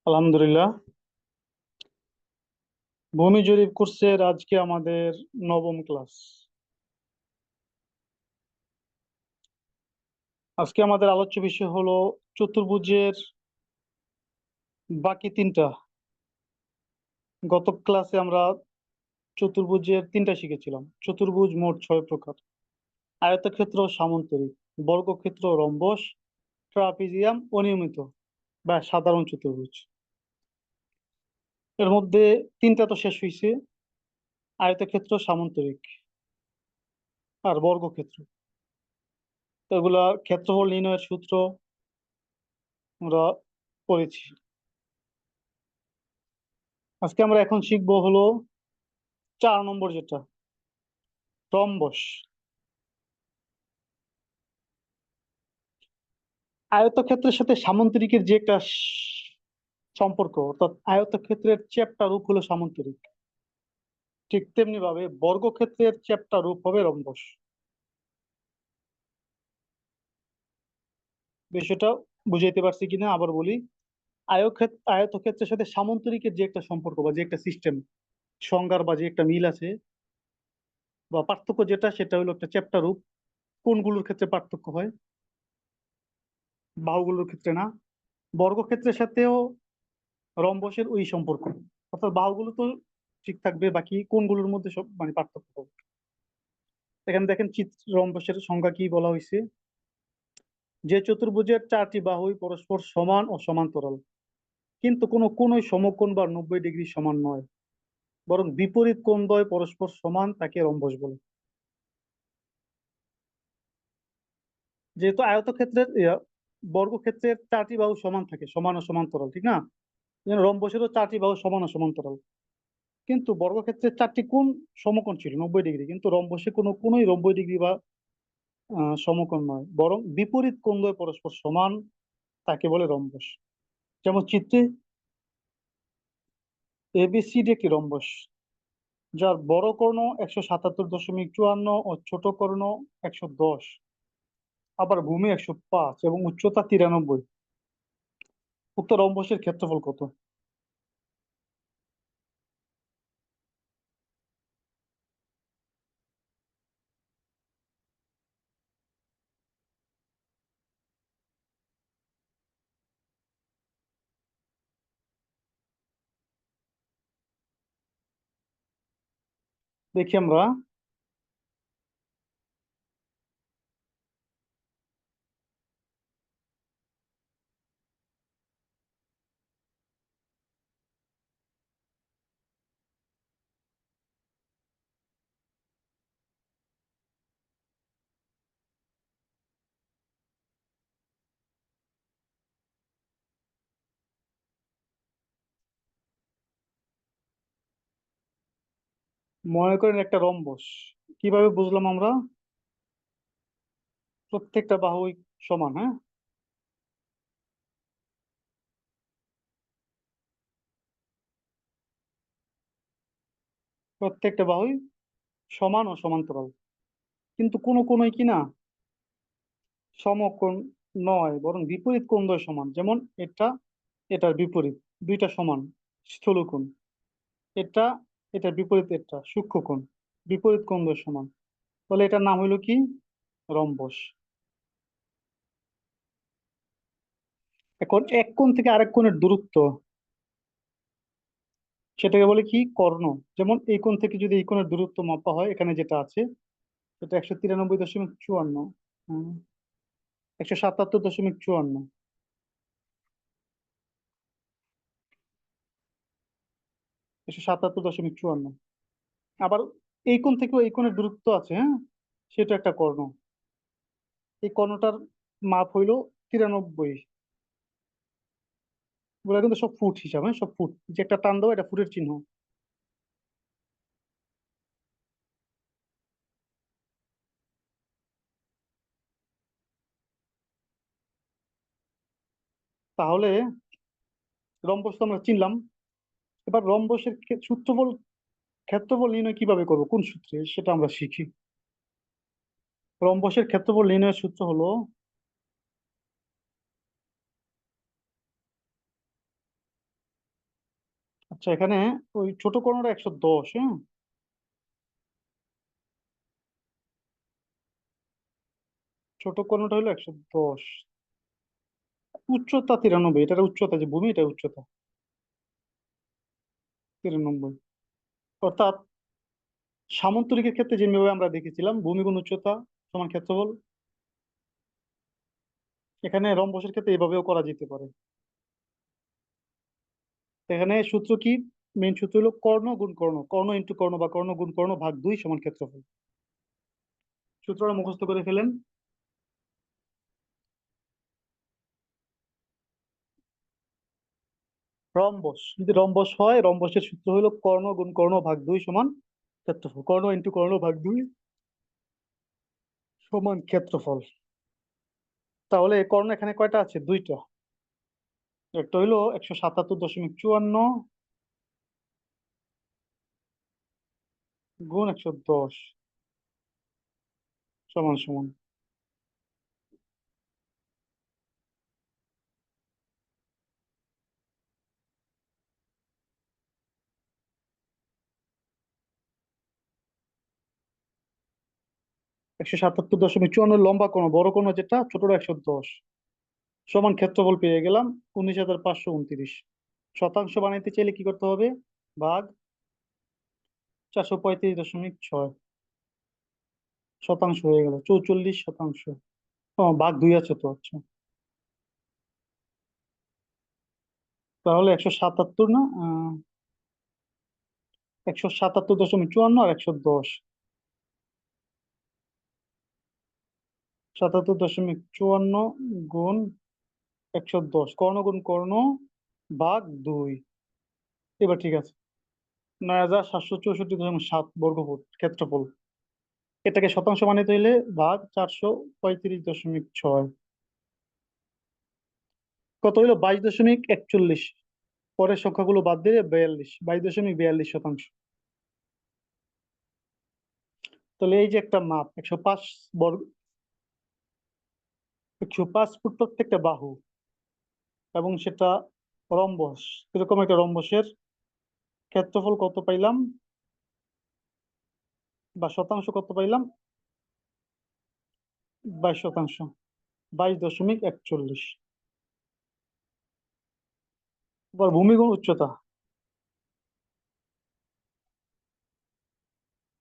আলহামদুলিল্লাহ। ভূমি জরিপ কোর্সের আজকে আমাদের নবম ক্লাস। আজকে আমাদের আলোচ্য বিষয় হলো চতুর্ভুজের বাকি তিনটা। গত ক্লাসে আমরা চতুর্ভুজের তিনটা শিখেছিলাম। চতুর্ভুজ মোট 6 প্রকার: আয়তক্ষেত্র, সামান্তরিক, বর্গক্ষেত্র, রম্বস, ট্রাপিজিয়াম, অনিয়মিত বা সাধারণ চতুর্ভুজ। এর মধ্যে তিনটা তো শেষ হয়েছে: আয়তক্ষেত্র, সামান্তরিক আর বর্গক্ষেত্র। তো এগুলা ক্ষেত্রফল নির্ণয়ের সূত্র আমরা পড়েছি। আজকে আমরা এখন শিখবো হলো 4 নম্বর, যেটা রম্বস। আয়তক্ষেত্রের সাথে সামান্তরিকের যে একটা সম্পর্ক, অর্থাৎ আয়তক্ষেত্রের চ্যাপ্টা রূপ হলো সামান্তরিক, ঠিক তেমনি ভাবে বর্গক্ষেত্রের চ্যাপ্টা রূপ হবে রম্বস। বিষয়টা বুঝাইতে পারছি কিনা আবার বলি। আয়তক্ষেত্রের সাথে সামান্তরিকের যে একটা সম্পর্ক বা যে একটা সিস্টেম, সংজ্ঞার বা যে একটা মিল আছে বা পার্থক্য, যেটা সেটা হলো একটা চ্যাপ্টা রূপ। কোনগুলোর ক্ষেত্রে পার্থক্য হয়? বাহুগুলোর ক্ষেত্রে না। বর্গক্ষেত্রের সাথেও রম্বসের ওই সম্পর্ক, অর্থাৎ বাহুগুলো তো ঠিক থাকবে, বাকি কোনগুলোর মধ্যে সব মানে পার্থক্য হবে। এখানে দেখেন চিত্র রম্বসের সংজ্ঞা কি বলা হয়েছে: যে চতুর্ভুজের 4টি বাহুই পরস্পর সমান ও সমান্তরাল, কিন্তু কোনো কোনই সমকোণ বা 90 ডিগ্রি সমান নয়, বরং বিপরীত কোণদ্বয় পরস্পর সমান, তাকে রম্বস বলে। যেহেতু আয়তক্ষেত্রের বর্গক্ষেত্রের 4টি বাহু সমান থাকে, সমান ও সমান্তরাল, ঠিক না? যেন রম্বসেরও 4টি বাহু সমান ও সমান্তরাল, কিন্তু বর্গক্ষেত্রের 4টি কোণ সমকোণ ছিল 90 ডিগ্রি, কিন্তু রম্বসে কোনো কোনই 90 ডিগ্রি বা সমকোণ নয়, বরং বিপরীত কোণদ্বয় পরস্পর সমান, তাকে বলে রম্বস। যেমন চিত্রে এবিসিডি একটি রম্বস, যার বড় কর্ণ 177.54 ও ছোট কর্ণ 110, আবার ভূমি 105 এবং উচ্চতা 93। উক্ত রম্বসের ক্ষেত্রফল কত? দেখি আমরা। মনে করেন একটা রম্বস, কিভাবে বুঝলাম আমরা? প্রত্যেকটা বাহুই সমান, হ্যাঁ। প্রত্যেকটা বাহুই সমান ও সমান্তরাল, কিন্তু কোনো কোনোই কি না সমকোণ নয়, বরং বিপরীত কোণদ্বয় সমান। যেমন এটা, এটার বিপরীত, দুইটা সমান স্থূলকোণ। এটা, এটার বিপরীত, এটা সূক্ষ্মকোণ, বিপরীত কোণদ্বয় সমান। তাহলে এটার নাম হইলো কি? রম্বস। এখন এক কোণ থেকে আরেক কোণের দূরত্ব, সেটাকে বলে কি? কর্ণ। যেমন এই কোণ থেকে যদি এই কোণের দূরত্ব মাপা হয়, এখানে যেটা আছে সেটা 193.54, 177.54, 177.54। আবার এই কোণ থেকেও এই কোণের দূরত্ব আছে, হ্যাঁ, সেটা একটা কর্ণ। এই কর্ণটার মাপ হইলো 93। এগুলো কিন্তু সব ফুট হিসাবে, হ্যাঁ, সব ফুট। যে একটা টান দেবো, এটা ফুটের চিহ্ন। তাহলে রম্বস তো আমরা চিনলাম। এবার রম্বসের সূত্রফল, ক্ষেত্রফল নির্ণয় কিভাবে করবো, কোন সূত্রে, সেটা আমরা শিখি। রম্বসের ক্ষেত্রফল নির্ণয়ের সূত্র হলো আচ্ছা, এখানে ওই ছোট কর্ণটা 110, হ্যাঁ, ছোট কর্ণটা হলো 110, উচ্চতা 93, এটার উচ্চতা যে ভূমি, এটা উচ্চতা 93। অর্থাৎ সামন্তরিকের ক্ষেত্রে যেভাবে আমরা দেখেছিলাম ভূমি গুণ উচ্চতা সমান ক্ষেত্রফল, এখানে রম্বসের ক্ষেত্রে এভাবেও করা যেতে পারে। এখানে সূত্র কি? মেইন সূত্র হলো কর্ণ গুণ কর্ণ, কর্ণ ইন্টু কর্ণ বা কর্ণ গুণ কর্ণ ভাগ 2 সমান ক্ষেত্রফল। সূত্রটা মুখস্থ করে ফেলেন। রম্বস যদি রম্বস হয়, রম্বসের সূত্র হলো কর্ণ গুণ কর্ণ ভাগ 2 সমান ক্ষেত্রফল, কর্ণ ইন্টু কর্ণ ভাগ 2 সমান ক্ষেত্রফল। তাহলে কর্ণ এখানে কয়টা আছে? দুইটা। একটা হইলো 177.54 গুণ 110 সমান সমান 177.54 লম্বা কোণ, বড় কোণ যেটা, ছোটটা 110 সমান ক্ষেত্রফল পেয়ে গেলাম 19,529। শতাংশ বানাইতে চাইলে কি করতে হবে? ভাগ 435.6, শতাংশ হয়ে গেল 44%। ও, ভাগ 2 আছে তো, আচ্ছা। তাহলে 177 না, 177.54 আর 110, 77.54 গুণ 110, কর্ণ গুণ কর্ণ ভাগ 2। এবার ঠিক আছে, 9,764.7 বর্গফুট ক্ষেত্রফল। এটাকে শতাংশ বানাইতে হইলে ভাগ 435.6, কত হইলো? 22.41। পরের সংখ্যাগুলো বাদ দিলে 22.42 তাহলে এই যে একটা মাপ, 105 ফুট প্রত্যেকটা বাহু, এবং সেটা রম্বস, এরকম একটা রম্বসের ক্ষেত্রফল কত পাইলাম, বা শতাংশ কত পাইলাম? 22%, 22.41। এবার ভূমি গুণ উচ্চতা,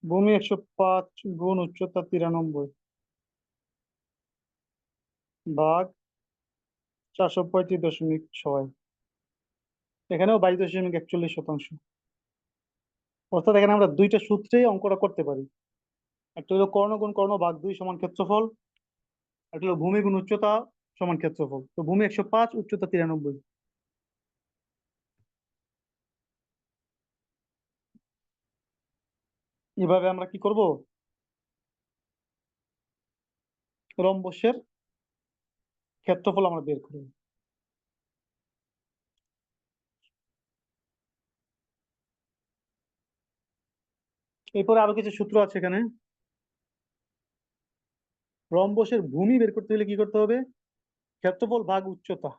ভূমি 105 গুণ উচ্চতা 93 ভাগ 435.6, এখানেও 22.41%। অর্থাৎ এখানে আমরা দুইটা সূত্রেই অঙ্কটা করতে পারি। একটা হলো কর্ণ গুণ কর্ণ ভাগ 2 সমান ক্ষেত্রফল, একটা হলো ভূমি গুণ উচ্চতা সমান ক্ষেত্রফল। তো ভূমি 105, উচ্চতা 93। এভাবে আমরা কি করব? রম্বসের ক্ষেত্রফল আমরা বের করব। এরপরে আরো কিছু সূত্র আছে এখানে। রম্বসের ভূমি বের করতে হলে কি করতে হবে? ক্ষেত্রফল ভাগ উচ্চতা,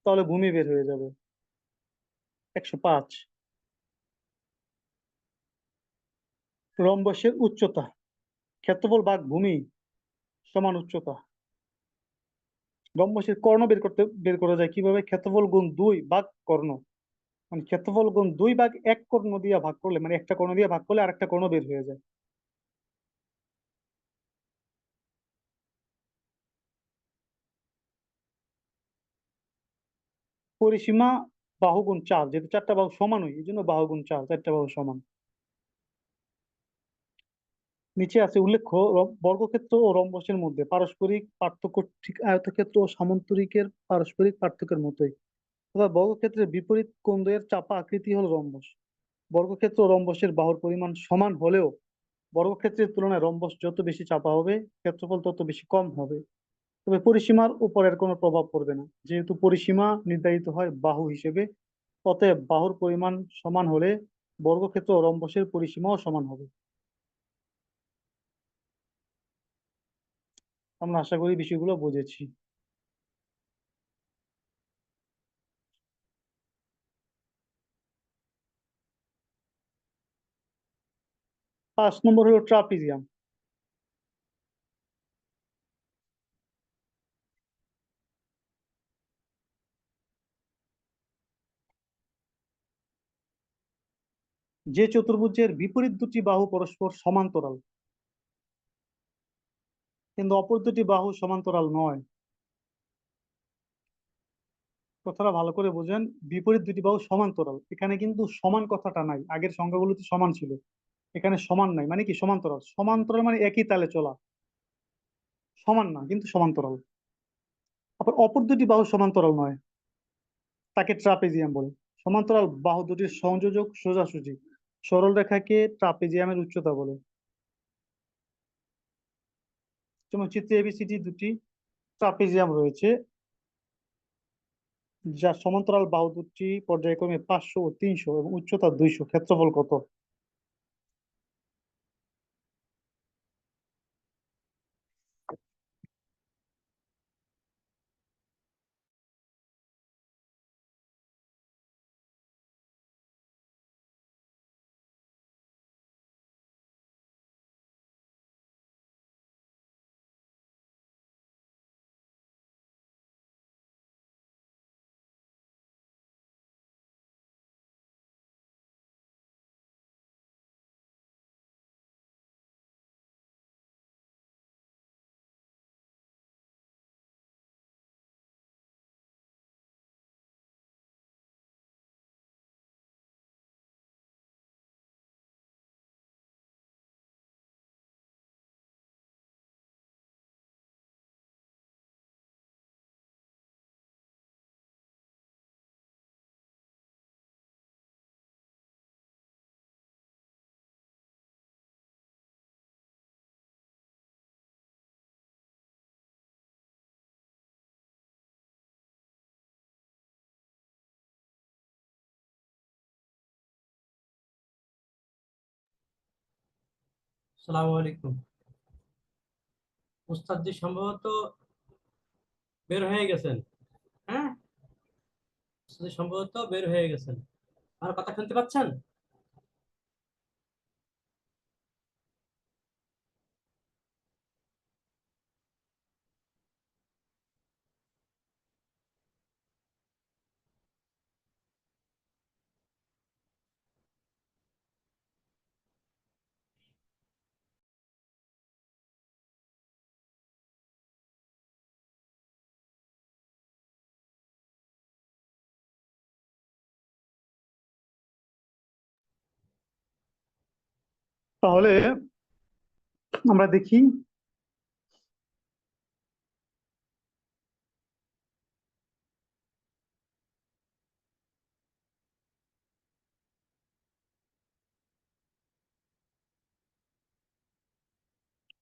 তাহলে ভূমি বের হয়ে যাবে 105। রম্বসের উচ্চতা, ক্ষেত্রফল ভাগ ভূমি সমান উচ্চতা। রম্বসের কর্ণ বের করা যায় কিভাবে? ক্ষেত্রফল গুণ 2 ভাগ কর্ণ, মানে ক্ষেত্রফল গুণ 2 ভাগ 1 কর্ণ দিয়ে ভাগ করলে, মানে একটা কর্ণ দিয়ে ভাগ করলে আরেকটা কর্ণ বের হয়ে যায়। পরিসীমা বাহু গুণ 4, যেহেতু চারটা বাহু সমান হয় এই জন্য বাহু গুণ 4, চারটা বাহু সমান। নিচে আছে উল্লেখ্য, বর্গক্ষেত্র ও রম্বসের মধ্যে পারস্পরিক পার্থক্য ঠিক আয়তক্ষেত্র ও সামান্তরিকের পারস্পরিক পার্থক্যের মতোই। অর্থাৎ বর্গক্ষেত্রের বিপরীত কোণদ্বয়ের চাপা আকৃতি হল রম্বস। বর্গক্ষেত্র ও রম্বসের বাহুর পরিমাণ সমান হলেও বর্গক্ষেত্রের তুলনায় রম্বস যত বেশি চাপা হবে, ক্ষেত্রফল তত বেশি কম হবে। তবে পরিসীমার উপরের কোনো প্রভাব পড়বে না, যেহেতু পরিসীমা নির্ধারিত হয় বাহু হিসেবে। অতএব বাহুর পরিমাণ সমান হলে বর্গক্ষেত্র ও রম্বসের পরিসীমাও সমান হবে। আমরা আশা করি বিষয়গুলো বুঝেছি। 5 নম্বর হলো ট্রাপিজিয়াম। যে চতুর্ভুজের বিপরীত দুটি বাহু পরস্পর সমান্তরাল কিন্তু অপর দুটি বাহু সমান্তরাল নয়। কথাটা ভালো করে বোঝেন। বিপরীত দুটি বাহু সমান্তরাল, এখানে কিন্তু সমান কথাটা নাই, আগের সংখ্যাগুলোতে সমান ছিল, এখানে সমান নাই। মানে কি সমান্তরাল? সমান্তরাল মানে একই তালে চলা, সমান না কিন্তু সমান্তরাল। আবার অপর দুটি বাহু সমান্তরাল নয়, তাকে ট্রাপিজিয়াম বলে। সমান্তরাল বাহু দুটির সংযোজক সোজাসুজি সরল রেখাকে ট্রাপিজিয়ামের উচ্চতা বলে। যেমন চিত্রে এবিসিডি দুটি ট্রাপিজিয়াম রয়েছে, যার সমান্তরাল বাহু দুটি পর্যায়ক্রমে 500 ও 300 এবং উচ্চতা 200। ক্ষেত্রফল কত? সালামু আলাইকুম। উস্তাদ জি সম্ভবত বের হয়ে গেছেন। হ্যাঁ, উস্তাদ জি সম্ভবত বের হয়ে গেছেন। আমার কথা শুনতে পাচ্ছেন? তাহলে আমরা দেখি,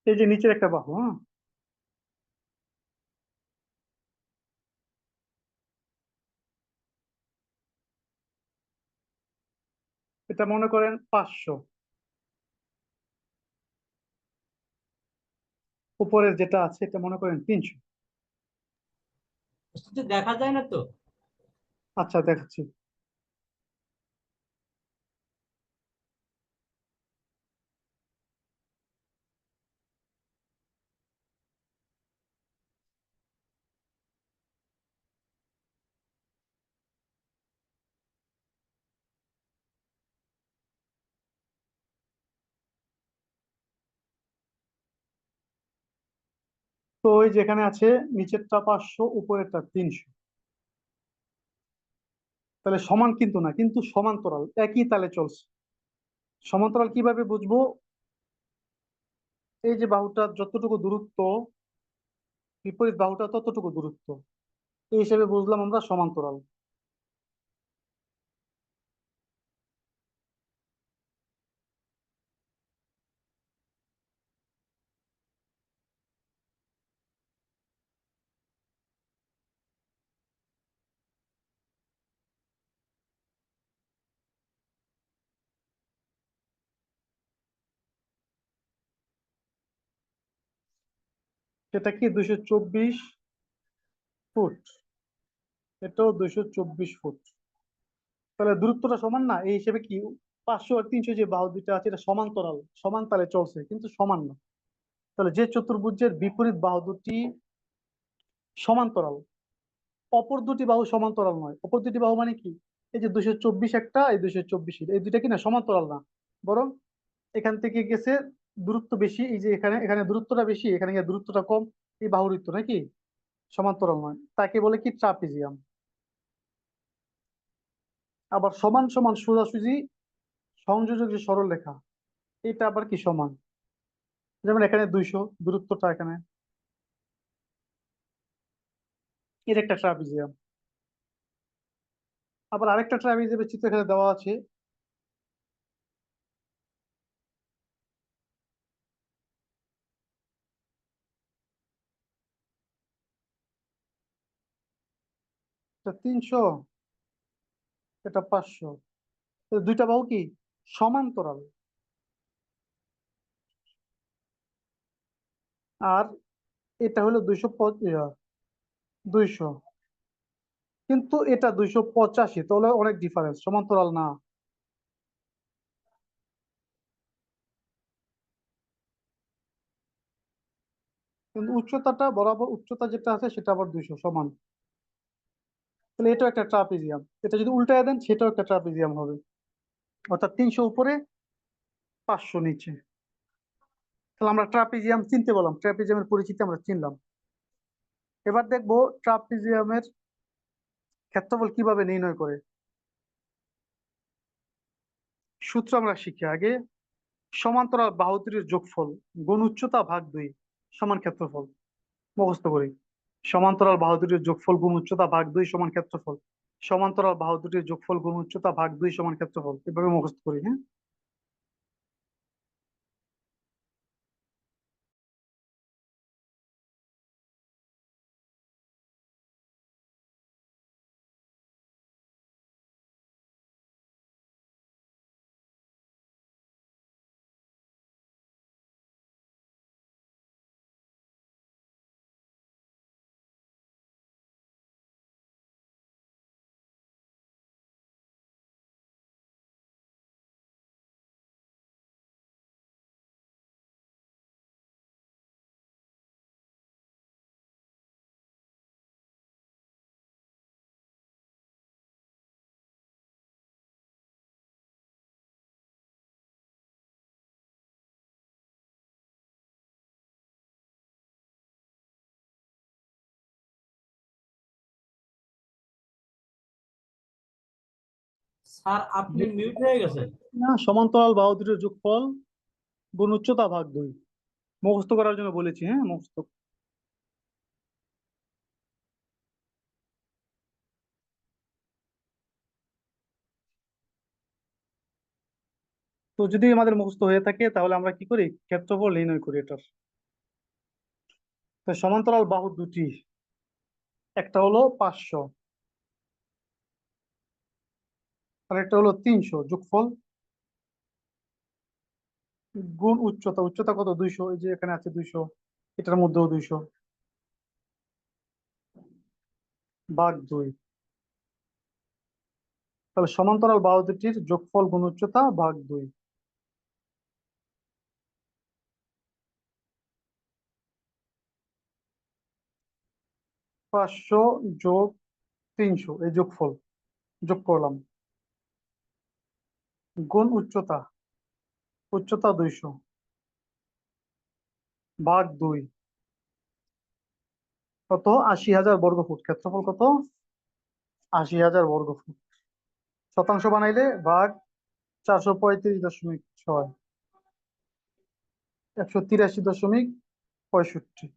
এই যে নিচের একটা বাহু, হ্যাঁ, এটা মনে করেন 500, উপরের যেটা আছে এটা মনে করেন 300। উস্তাদ জি দেখা যায় না তো। আচ্ছা দেখাচ্ছি। তো ওই যেখানে আছে নিচেরটা 500, উপরেরটা 300, তাহলে সমান কিন্তু না, কিন্তু সমান্তরাল, একই তালে চলছে। সমান্তরাল কিভাবে বুঝবো? এই যে বাহুটা যতটুকু দূরত্ব, বিপরীত বাহুটা ততটুকু দূরত্ব, এই হিসেবে বুঝলাম আমরা সমান্তরাল। সেটা কি 224 ফুট, এটাও 224 ফুট। তাহলে দূরত্বটা সমান না, এই হিসেবে কি 500 আর 300 যে বাহু দুইটা আছে এটা সমান্তরাল, সমান তালে চলছে কিন্তু সমান না। তাহলে যে চতুর্ভুজের বিপরীত বাহু দুটি সমান্তরাল, অপর দুটি বাহু সমান্তরাল নয়। অপর দুটি বাহু মানে কি? এই যে 224 একটা, এই 224, এই দুইটা কি না সমান্তরাল না, বরং এখান থেকে গেছে দূরত্ব বেশি, এই যে এখানে এখানে দূরত্বটা বেশি, এখানে গিয়ে দূরত্বটা কম, এই বাহুর তো নাকি সমান্তরাল নয়, তাকে বলে কি ট্রাপিজিয়াম। আবার সমান সমান সোজাসুজি সংযোজক যে সরল রেখা, এটা আবার কি সমান, যেমন এখানে 200 দূরত্বটা এখানে, এর একটা ট্রাপিজিয়াম। আবার আরেকটা ট্রাপিজিয়ামের চিত্র এখানে দেওয়া আছে, এটা 300, এটা 500, দুইটা বাহু কি সমান্তরাল। আর এটা হলো 200, কিন্তু এটা 285, তাহলে অনেক ডিফারেন্স, সমান্তরাল না। কিন্তু উচ্চতাটা বরাবর, উচ্চতা যেটা আছে সেটা আবার 200 সমান। তাহলে এটাও একটা ট্রাপিজিয়াম, এটা যদি উল্টায় দেন সেটাও একটা ট্রাপিজিয়াম হবে। অর্থাৎ 300 উপরে, 500 নিচে। তাহলে আমরা ট্রাপিজিয়াম চিনতে বললাম, ট্রাপিজিয়ামের পরিচিতি আমরা চিনলাম। এবার দেখবো ট্রাপিজিয়ামের ক্ষেত্রফল কিভাবে নির্ণয় করে। সূত্র আমরা শিখি আগে। সমান্তরাল বাহু দুটির যোগফল গুণ উচ্চতা ভাগ 2 সমান ক্ষেত্রফল। মুখস্থ করি। সমান্তরাল বাহু দুটির যোগফল গুণ উচ্চতা ভাগ 2 সমান ক্ষেত্রফল। সমান্তরাল বাহু দুটির যোগফল গুণ উচ্চতা ভাগ 2 সমান ক্ষেত্রফল, এভাবে মুখস্থ করি, হ্যাঁ। স্যার আপনি মিউট হয়ে গেছেন। না, সমান্তরাল বাহু দুটির যোগফল গুণ উচ্চতা ভাগ 2 মুখস্থ করার জন্য বলেছি, হ্যাঁ মুখস্থ। তো যদি আমাদের মুখস্থ হয়ে থাকে তাহলে আমরা কি করি, ক্ষেত্রফল নির্ণয় করি এটার। তো সমান্তরাল বাহু দুটি, একটা হলো 500 আর একটা হলো 300, যোগফল গুণ উচ্চতা, উচ্চতা কত 200, এই যে এখানে আছে 200, এটার মধ্যেও 200, ভাগ 2। তাহলে সমান্তরাল বাহু দুটির যোগফল গুণ উচ্চতা ভাগ 2। 500 যোগ 300, এই যোগফল যোগ করলাম, গুণ উচ্চতা, উচ্চতা 200, ভাগ 2, কত 80,000 বর্গফুট। ক্ষেত্রফল কত, 80,000 বর্গফুট। শতাংশ বানাইলে ভাগ 435.6, 183.65।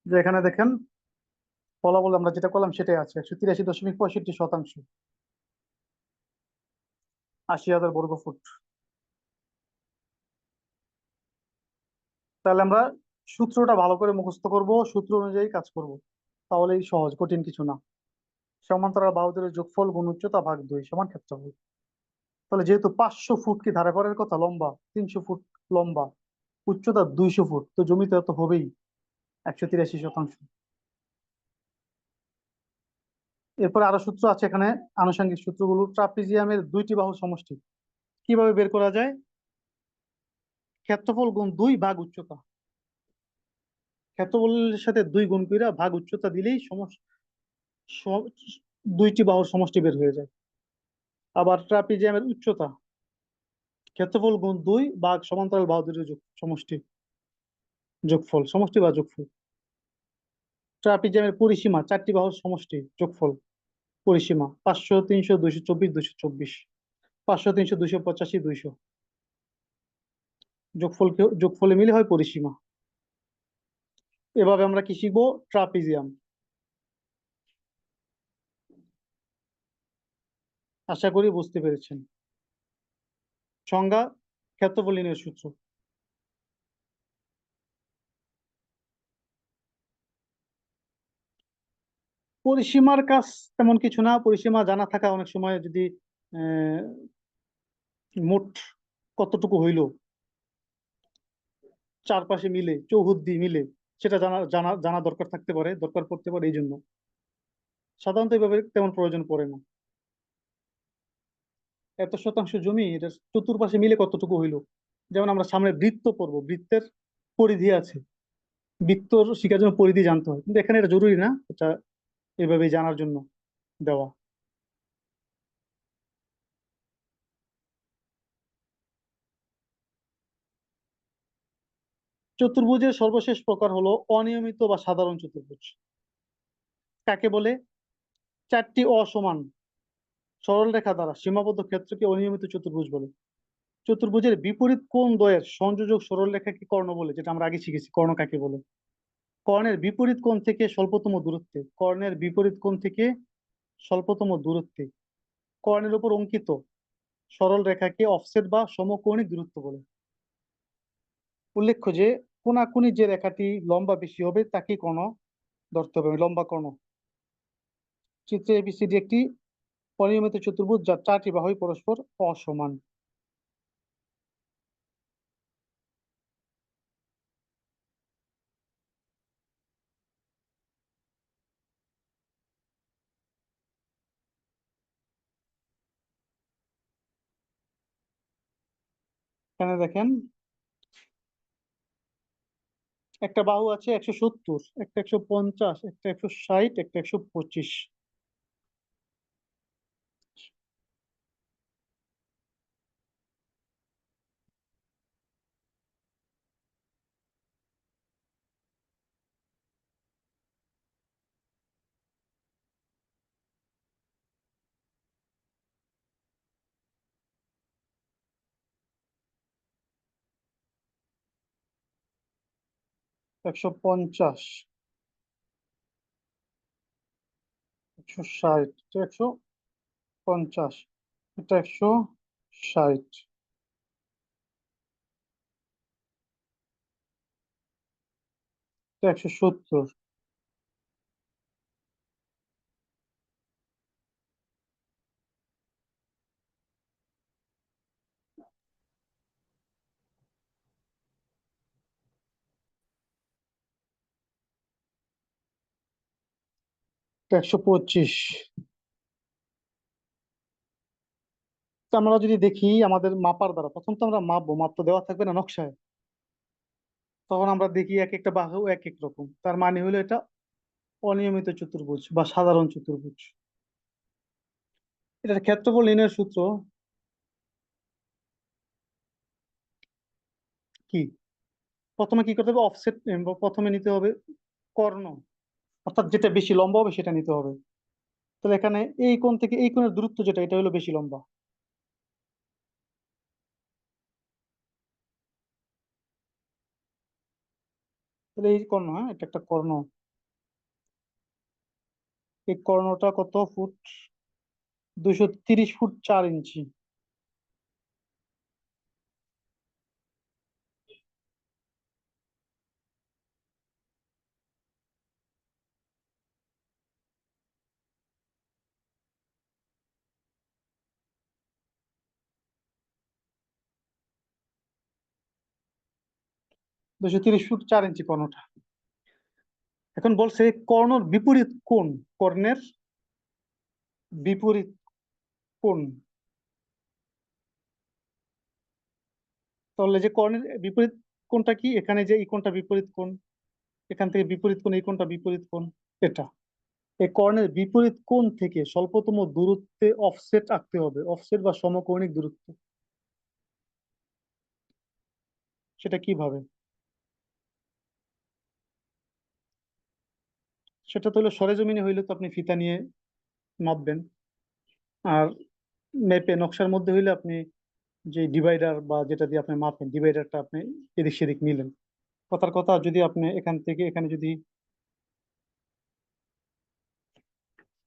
যে এখানে দেখেন ফলাফল আমরা যেটা করলাম সেটাই আছে, 183.65%, 80,000 বর্গফুট। তাহলে আমরা সূত্রটা ভালো করে মুখস্থ করব, সূত্র অনুযায়ী কাজ করব, তাহলেই সহজ, কঠিন কিছু না। সমান্তরাল বাহুদের যোগফল গুণ উচ্চতা ভাগ 2 সমান ক্ষেত্রফল। তাহলে যেহেতু 500 ফুট কি ধারেপাড়ের কথা, লম্বা 300 ফুট, লম্বা উচ্চতা 200 ফুট, তো জমিতে তো হবেই 183%। এরপরে আরো সূত্র আছে এখানে, আনুষঙ্গিক সূত্রগুলো। ট্রাপিজিয়ামের দুইটি বাহুর সমষ্টি কিভাবে বের করা যায়? ক্ষেত্রফল গুণ 2 ভাগ উচ্চতা। ক্ষেত্রফলের সাথে 2 গুণ কইরা ভাগ উচ্চতা দিলেই স- দুইটি বাহুর সমষ্টি বের হয়ে যায়। আবার ট্রাপিজিয়ামের উচ্চতা ক্ষেত্রফল গুণ 2 ভাগ সমান্তরাল বাহু দুটির সমষ্টি, যোগফল, সমষ্টি বা যোগফল। ট্রাপিজিয়ামের পরিসীমা 4টি বাহুর সমষ্টি, যোগফল, পরিসীমা 500, 300, 224, 224, 500, 300, 285, 200। যোগফলে মিলে হয় পরিসীমা। এভাবে আমরা কি শিখবো? ট্রাপিজিয়াম। আশা করি বুঝতে পেরেছেন। সংজ্ঞা: ক্ষেত্রফল নির্ণয়ের সূত্র। পরিসীমার কাজ তেমন কিছু না, পরিসীমা জানা থাকা অনেক সময় যদি আহ, মোট কতটুকু হইল চারপাশে মিলে, চৌহদ্দি মিলে, সেটা জানা জানা জানা দরকার থাকতে পারে, দরকার পড়তে পারে। এই জন্য সাধারণত এভাবে তেমন প্রয়োজন পড়ে না। এত শতাংশ জমি, এটা চতুর্পাশে মিলে কতটুকু হইল। যেমন আমরা সামনে বৃত্ত পড়বো, বৃত্তের পরিধি আছে, বৃত্ত শিখার জন্য পরিধি জানতে হয়, কিন্তু এখানে এটা জরুরি না, এটা এভাবে জানার জন্য দেওয়া। চতুর্ভুজের সর্বশেষ প্রকার হলো অনিয়মিত বা সাধারণ চতুর্ভুজ। কাকে বলে? 4টি অসমান সরলরেখা দ্বারা সীমাবদ্ধ ক্ষেত্রকে অনিয়মিত চতুর্ভুজ বলে। চতুর্ভুজের বিপরীত কোণ দ্বয়ের সংযোজক সরলরেখাকে কর্ণ বলে, যেটা আমরা আগে শিখেছি। কর্ণ কাকে বলে? কর্ণের বিপরীত কোণ থেকে স্বল্পতম দূরত্বে, কর্ণের বিপরীত কোণ থেকে স্বল্পতম দূরত্বে কর্ণের উপর অঙ্কিত সরল রেখাকে অফসেট বা সমকৌণিক দূরত্ব বলে। উল্লেখ্য যে কোণাকুণি যে রেখাটি লম্বা বেশি হবে তাকে কর্ণ ধরতে হবে, লম্বা কর্ণ। চিত্রে এবিসিডি একটি অনিয়মিত চতুর্ভুজ যার 4টি বাহুই পরস্পর অসমান। এখানে দেখেন, একটা বাহু আছে 170, একটা 150, একটা 160, একটা 125। 150, 160, 150, এটা 160, 170, 125। তো আমরা যদি দেখি আমাদের মাপার দ্বারা, প্রথম তো আমরা মাপবো, মাপ তো দেওয়া থাকবে না নকশায়। তখন আমরা দেখি এক একটা বাহু এক এক রকম, তার মানে হলো এটা অনিয়মিত চতুর্ভুজ বা সাধারণ চতুর্ভুজ। এটার ক্ষেত্রফল নির্ণয়ের সূত্র কি? প্রথমে কি করতে হবে? অফসেট, প্রথমে নিতে হবে কর্ণ, অর্থাৎ যেটা বেশি লম্বা হবে সেটা নিতে হবে। তাহলে এখানে এই কোণ থেকে এই কোণের দূরত্ব যেটা, এটা হলো বেশি লম্বা। তাহলে এই কর্ণ, হ্যাঁ এটা একটা কর্ণ। এই কর্ণটা কত ফুট? 230 ফুট 4 ইঞ্চি। 230 ফুট 4 ইঞ্চি কর্ণটা। এখন বলছে কর্ণর বিপরীত কোণ, কর্ণের বিপরীত কোণ। তাহলে যে কর্ণের বিপরীত কোণটা কি, এখানে যে এই কোণটা বিপরীত কোণ, এখান থেকে বিপরীত কোণ, এই কোণটা বিপরীত কোণ, এটা এই কর্ণের বিপরীত কোণ থেকে স্বল্পতম দূরত্বে অফসেট আঁকতে হবে, অফসেট বা সমকৌণিক দূরত্ব। সেটা কিভাবে? সেটা তো হলো সরেজমিনে হইলে তো আপনি ফিতা নিয়ে মাপবেন, আর মেপে নকশার মধ্যে হইলে আপনি যে ডিভাইডার বা যেটা দিয়ে আপনি মাপেন, ডিভাইডারটা আপনি এদিক সেদিক নিলেন। কথার কথা, যদি আপনি এখান থেকে এখানে যদি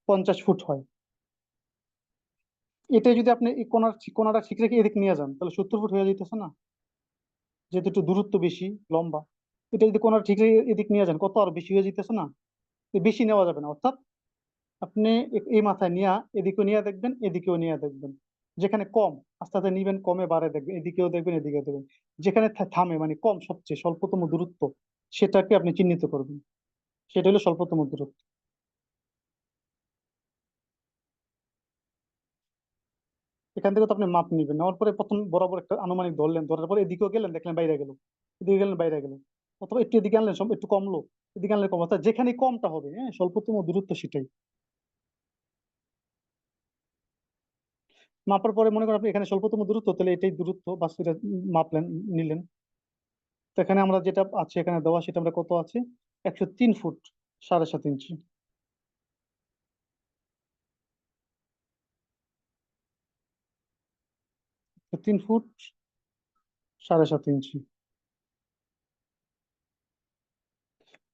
50 ফুট হয়, এটাই যদি আপনি এই কোনাটা ঠিক রেখে এদিক নিয়ে যান, তাহলে 70 ফুট হয়ে যেতেছে না? যেহেতু একটু দূরত্ব বেশি, লম্বা, এটা যদি কোনাটা ঠিক রেখে এদিক নিয়ে যান, কত আর বেশি হয়ে যেতেছে না? বেশি নেওয়া যাবে না, অর্থাৎ আপনি এই মাথায় নিয়ে এদিকেও নিয়ে দেখবেন, এদিকেও নিয়ে দেখবেন। যেখানে কম, আস্তে আস্তে নিবেন, কমে বাড়ে দেখবেন, এদিকেও দেখবেন, এদিকেও দেখবেন। যেখানে থামে, মানে কম, সবচেয়ে স্বল্পতম দূরত্ব, সেটাকে আপনি চিহ্নিত করবেন। সেটা হলো স্বল্পতম দূরত্ব। এখান থেকে তো আপনি মাপ নিবেন, নেওয়ার পরে প্রথম বরাবর একটা আনুমানিক ধরলেন, ধরার পরে এদিকেও গেলেন, দেখলেন বাইরে গেল, এদিকে গেলেন বাইরে গেল, অথবা একটু এদিকে আনলেন, একটু কমলো, এদিকে আনলেন কম, অর্থাৎ যেখানে কমটা হবে, হ্যাঁ, স্বল্পতম দূরত্ব সেটাই মাপার পরে। মনে করেন আপনি এখানে স্বল্পতম দূরত্ব, তাহলে এটাই দূরত্ব, বাস এটা মাপলেন, নিলেন। তো এখানে আমরা যেটা আছে এখানে দেওয়া, সেটা আমরা কত আছে, 103 ফুট 7.5 ইঞ্চি। 3 ফুট 7.5 ইঞ্চি।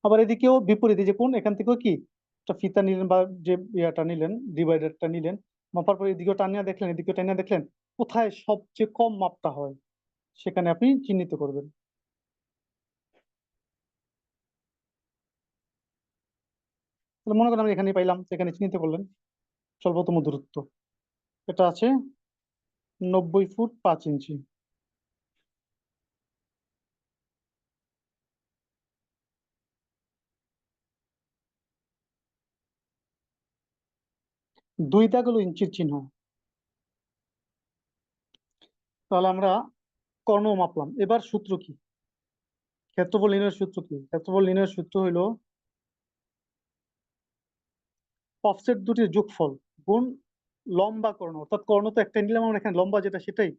আবার এদিকেও বিপরীত, এই যে কোন, এখান থেকেও কি একটা ফিতা নিলেন, বা যে ইয়াটা নিলেন, ডিভাইডারটা নিলেন, মাপার পরে এদিকেও টানিয়া দেখলেন, এদিকেও টানিয়া দেখলেন, কোথায় সবচেয়ে কম মাপটা হয়, সেখানে আপনি চিহ্নিত করবেন। তাহলে মনে করেন আমি এখানে পাইলাম, সেখানে চিহ্নিত করলেন স্বল্পতম দূরত্ব, এটা আছে 90 ফুট 5 ইঞ্চি। 2 দাগ হলো ইঞ্চির চিহ্ন। তাহলে আমরা কর্ণ মাপলাম, এবার সূত্র কি, ক্ষেত্রফল নির্ণয়ের সূত্র কি? ক্ষেত্রফল নির্ণয়ের সূত্র হইল অফসেট দুটির যোগফল গুণ লম্বা কর্ণ, অর্থাৎ কর্ণ তো একটা নিলাম আমরা, এখানে লম্বা যেটা সেটাই,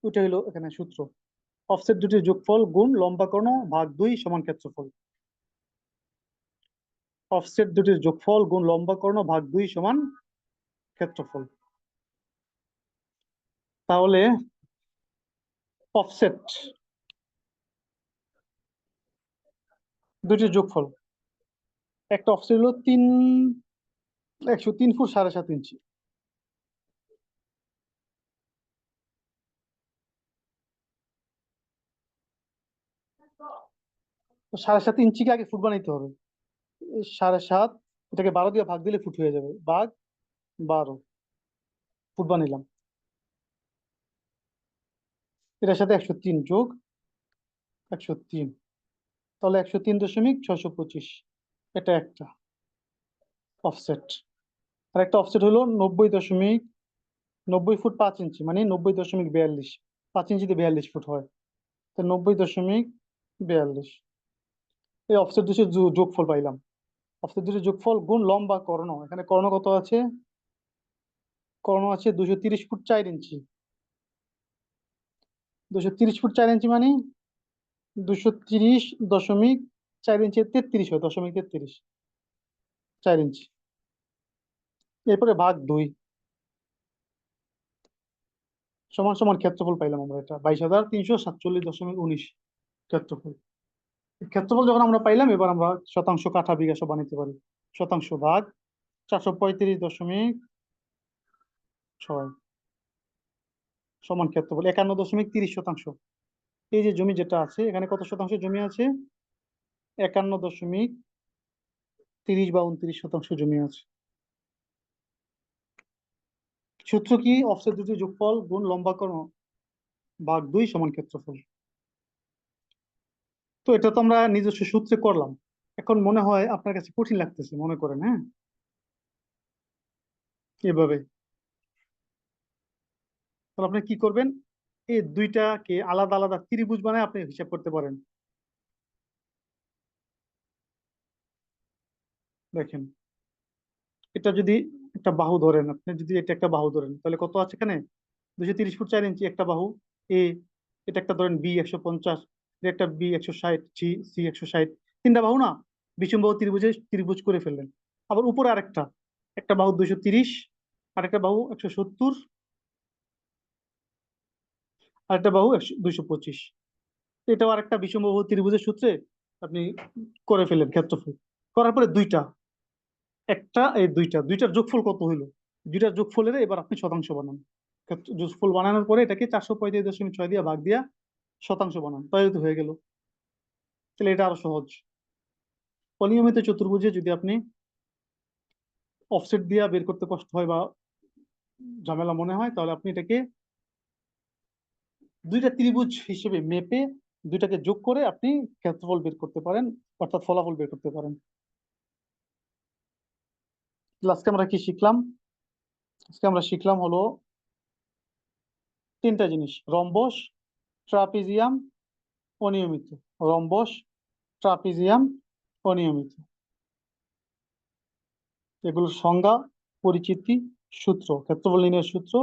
ওইটা হইলো এখানে সূত্র। অফসেট দুটির যোগফল গুণ লম্বা কর্ণ ভাগ 2 সমান ক্ষেত্রফল। অফসেট দুটির যোগফল গুণ লম্বা কর্ণ ভাগ 2 সমান ক্ষেত্রফল। তাহলে অফসেট দুটির যোগফল, একটা অফসেট হলো 103 ফুট 7.5 ইঞ্চি। তো 7.5 ইঞ্চিকে আগে ফুট বানাইতে হবে। 7.5, এটাকে 12 দিয়ে ভাগ দিলে ফুট হয়ে যাবে, ভাগ 12 ফুট বানাইলাম। এটার সাথে 103 যোগ 103, তাহলে 103.625, এটা একটা অফসেট। আর একটা অফসেট হলো 90.90 ফুট 5 ইঞ্চি, মানে 90.42, 5 ইঞ্চিতে 42 ফুট হয়, তো 90.42। এই অফসেট দুটো যোগফল পাইলাম। অফসেট দুটো যোগফল গুণ লম্বা কর্ণ, এখানে কর্ণ কত আছে, কর্ণ আছে 230 ফুট 4 ইঞ্চি। 230 ফুট 4 ইঞ্চি মানে 230.4 ইঞ্চি, 33 হয়, 0.33, 4 ইঞ্চি। এরপরে ভাগ 2 সমান সমান ক্ষেত্রফল পাইলাম আমরা, এটা 22,347.19 ক্ষেত্রফল। এই ক্ষেত্রফল যখন আমরা পাইলাম, এবার আমরা শতাংশ, কাঠা, বিঘা সব বানাইতে পারি। শতাংশ ভাগ 435.6 সমান ক্ষেত্রফল 51.30 শতাংশ। এই যে জমি যেটা আছে এখানে, কত শতাংশ জমি আছে, 51.30 বা 29 শতাংশ জমি আছে। সূত্র কি, অফসেট দুটি যোগফল গুণ লম্বা কর্ণ ভাগ 2 সমান ক্ষেত্রফল। তো এটা তো আমরা নিজস্ব সূত্রে করলাম, এখন মনে হয় আপনার কাছে কঠিন লাগতেছে মনে করেন, হ্যাঁ, এভাবে। তাহলে আপনি কি করবেন, এই দুইটাকে আলাদা আলাদা ত্রিভুজ বানায় আপনি হিসাব করতে পারেন। দেখেন, এটা যদি একটা বাহু ধরেন, আপনি যদি এটা একটা বাহু ধরেন তাহলে কত আছে এখানে, 230 ফুট 4 ইঞ্চি একটা বাহু এ। এটা একটা ধরেন বি 150, এটা একটা বি 160, সি 160, তিনটা বাহু না, বিষম বাহু ত্রিভুজে ত্রিভুজ করে ফেললেন। আবার উপরে আরেকটা, একটা বাহু 230, আরেকটা বাহু 170, আরেকটা বাহু 225। এটাও আরেকটা বিষম বাহু ত্রিভুজের সূত্রে আপনি করে ফেললেন ক্ষেত্রফল। করার পরে দুইটা, একটা এই দুইটা, দুইটার যোগফল কত হইলো, দুইটার যোগফলের এবার আপনি শতাংশ বানান। যোগফল বানানোর পরে এটাকে 435.6 দিয়ে ভাগ দিয়া শতাংশ বানান, তাই তো হয়ে গেল। তাহলে এটা আরো সহজ। অনিয়মিত চতুর্ভুজে যদি আপনি অফসেট দিয়া বের করতে কষ্ট হয় বা ঝামেলা মনে হয়, তাহলে আপনি এটাকে দুইটা ত্রিভুজ হিসেবে মেপে দুইটাকে যোগ করে আপনি ক্ষেত্রফল বের করতে পারেন, অর্থাৎ ফলাফল বের করতে পারেন। আজকে আমরা কি শিখলাম, আজকে আমরা শিখলাম হলো তিনটা জিনিস: রম্বস, ট্রাপিজিয়াম, অনিয়মিত। রম্বস, ট্রাপিজিয়াম, অনিয়মিত, এগুলোর সংজ্ঞা, পরিচিতি, সূত্র, ক্ষেত্রফল নির্ণয়ের সূত্র।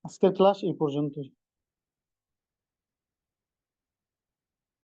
আজকের ক্লাস এই পর্যন্তই।